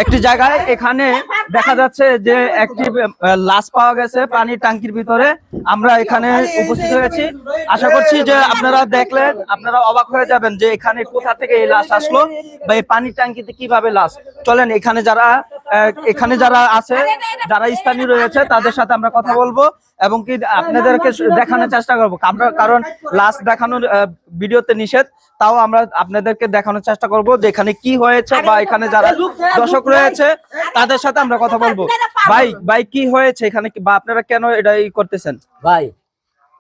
একটি জায়গায় এখানে দেখা যাচ্ছে যে একটি লাশ পাওয়া গেছে পানির ট্যাঙ্কির ভিতরে। আমরা এখানে উপস্থিত হয়েছি, আশা করছি যে আপনারা দেখলে আপনারা অবাক হয়ে যাবেন যে এখানে কোথা থেকে এই লাশ আসলো বা এই পানির ট্যাঙ্কিতে কিভাবে লাশ। চলেন এখানে যারা আছে, যারা স্থানীয় রয়েছে তাদের সাথে আমরা কথা বলবো এবং কি আপনাদেরকে দেখানোর চেষ্টা করবো। আমরা কারণ লাশ দেখানোর ভিডিওতে নিষেধ, তাও আমরা আপনাদেরকে দেখানোর চেষ্টা করব যে এখানে কি হয়েছে বা এখানে যারা দর্শক রয়েছে তাদের সাথে আমরা কথা বলবো। ভাই কি হয়েছে এখানে বা আপনারা কেন এটা করতেছেন? ভাই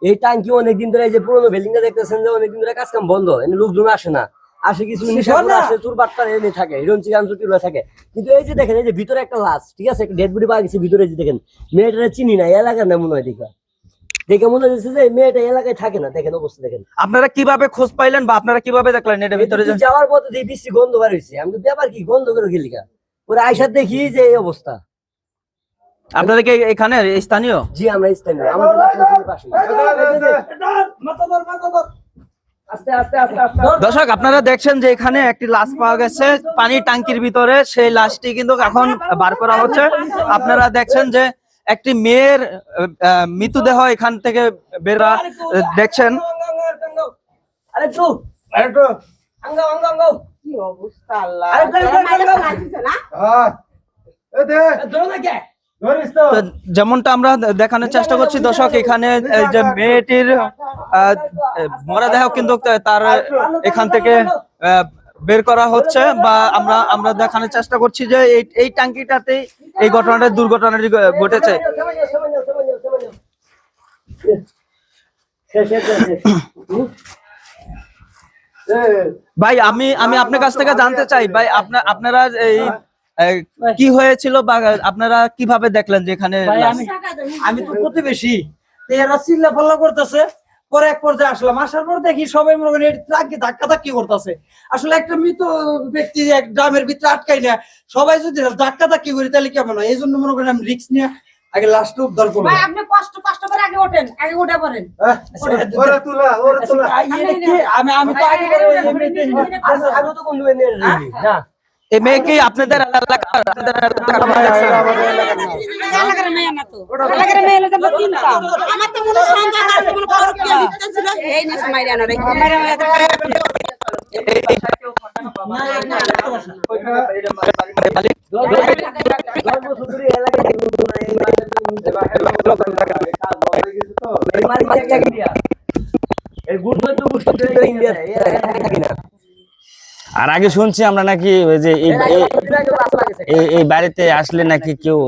এই ট্যাঙ্কি অনেকদিন ধরে, এই যে পুরোনো বিল্ডিংটা দেখতেছেন যে অনেকদিন ধরে কাজ কাম বন্ধ, এনে লোকজন আসে না, আসে কিছু নিশাখোর আসে, চুর বাটপার এনে থাকে, হিরণ চিকান চুটি থাকে। কিন্তু এই যে দেখেন, এই যে ভিতরে একটা লাশ, ঠিক আছে, একটা ডেড বডি পাওয়া গেছে ভিতরে। যে দেখেন মেয়েটা চিনি না, এলাকার না মনে হয়, দেখে মনে হচ্ছে যে মেয়েটা এলাকায় থাকে না। দেখেন অবস্থা দেখেন। আপনারা কিভাবে খোঁজ পাইলেন বা আপনারা কিভাবে দেখলেন এটা ভিতরে যাওয়ার পথে দিয়ে বৃষ্টি গন্ধ বার হয়েছে? আমি ব্যাপার কি গন্ধ করে গেলিকা ওরা আইসার দেখি যে এই অবস্থা। আপনারা কি এখানে স্থানীয়? জি আমরা স্থানীয়, আমাদের পাশে। দর্শক আপনারা দেখছেন যে এখানে একটি লাশ পাওয়া গেছে পানির ট্যাঙ্কির ভিতরে। সেই লাশটি কিন্তু এখন বার করা হচ্ছে। আপনারা দেখছেন যে একটি মেয়ের মৃতদেহ এখান থেকে বের দেখছেন। কি অবস্থা আল্লাহ। যেমনটা আমরা দেখানোর চেষ্টা করছি দর্শক, এখানে যে মেয়েটির মরদেহ কিন্তু তার এখান থেকে বের করা হচ্ছে বা আমরা দেখানোর চেষ্টা করছি যে এই ট্যাঙ্কিটাতে এই দুর্ঘটনাটি ঘটেছে। ভাই আমি আপনার কাছ থেকে জানতে চাই, ভাই আপনারা এই কি হয়েছিল বা আপনারা কিভাবে দেখলেন যে এখানে? আমি তো প্রতিবেশী, এরা চিল্লা পাল্লা করতেছে। পরে এক পর্যায়ে আসলাম, আসার পর দেখি সবাই মনে করেন ধাক্কা ধাক্কি করতেছে। আসলে একটা মৃত ব্যক্তি এক ড্রামের ভিতরে আটকাই না, সবাই যদি ধাক্কা ধাক্কি করি তাহলে কেমন হয়? এই জন্য মনে করেন আমি রিস্ক নিয়ে আগে লাশটা উদ্ধার করবো। আপনি কষ্ট করে আগে ওঠেন, আগে উঠে পড়েন। আমি তো আগে আমি তো কোনো না। এই মেয়ে কি আপনাদের এলাকার? এলাকার মেয়ে না তো, এলাকার মেয়ে হলে তো চিন্তা। আমার তো মনে সন্দেহ আছে, মনে করো কে লিখতেছিল এই না সময় জানো রে আর আগে শুনছি আমরা নাকি ওই যে এই বাড়িতে আসলে নাকি কেউ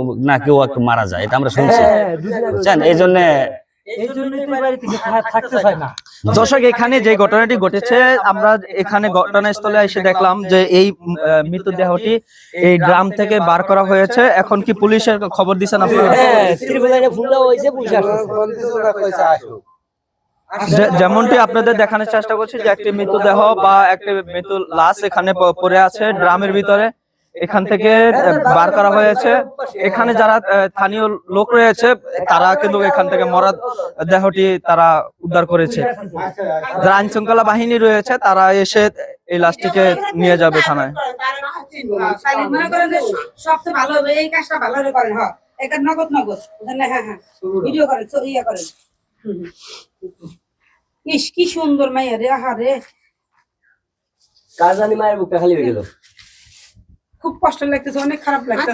একটু মারা যায়, এটা আমরা শুনছি, বুঝছেন? এই জন্য দর্শক এখানে যে ঘটনাটি ঘটেছে, আমরা এখানে ঘটনাস্থলে এসে দেখলাম যে এই মৃতদেহটি এই গ্রাম থেকে বার করা হয়েছে। এখন কি পুলিশের খবর দিচ্ছেন আপনারা? যেমনটি আপনাদের দেখানোর চেষ্টা করছি যে একটি মৃতদেহ বা একটি মৃত লাশ এখানে পড়ে আছে গ্রামের ভিতরে, এখান থেকে বার করা হয়েছে। এখানে যারা স্থানীয় লোক রয়েছে তারা কিন্তু এখান থেকে মরা দেহটি তারা উদ্ধার করেছে। যারা আইন শৃঙ্খলা বাহিনী রয়েছে তারা এসে এই লাশটিকে নিয়ে যাবে থানায়। সবচেয়ে ভালো হবে এই কাজটা ভালো করেন। হ্যাঁ এটা নগদ হ্যাঁ ভিডিও করেন, ইয়া করেন। ইস কি সুন্দর মাইয়া রে, আহারে কাজ জানি মায়ের বুকটা খালি হয়ে গেল। খুব কষ্ট লাগতেছে, অনেক খারাপ লাগতেছে।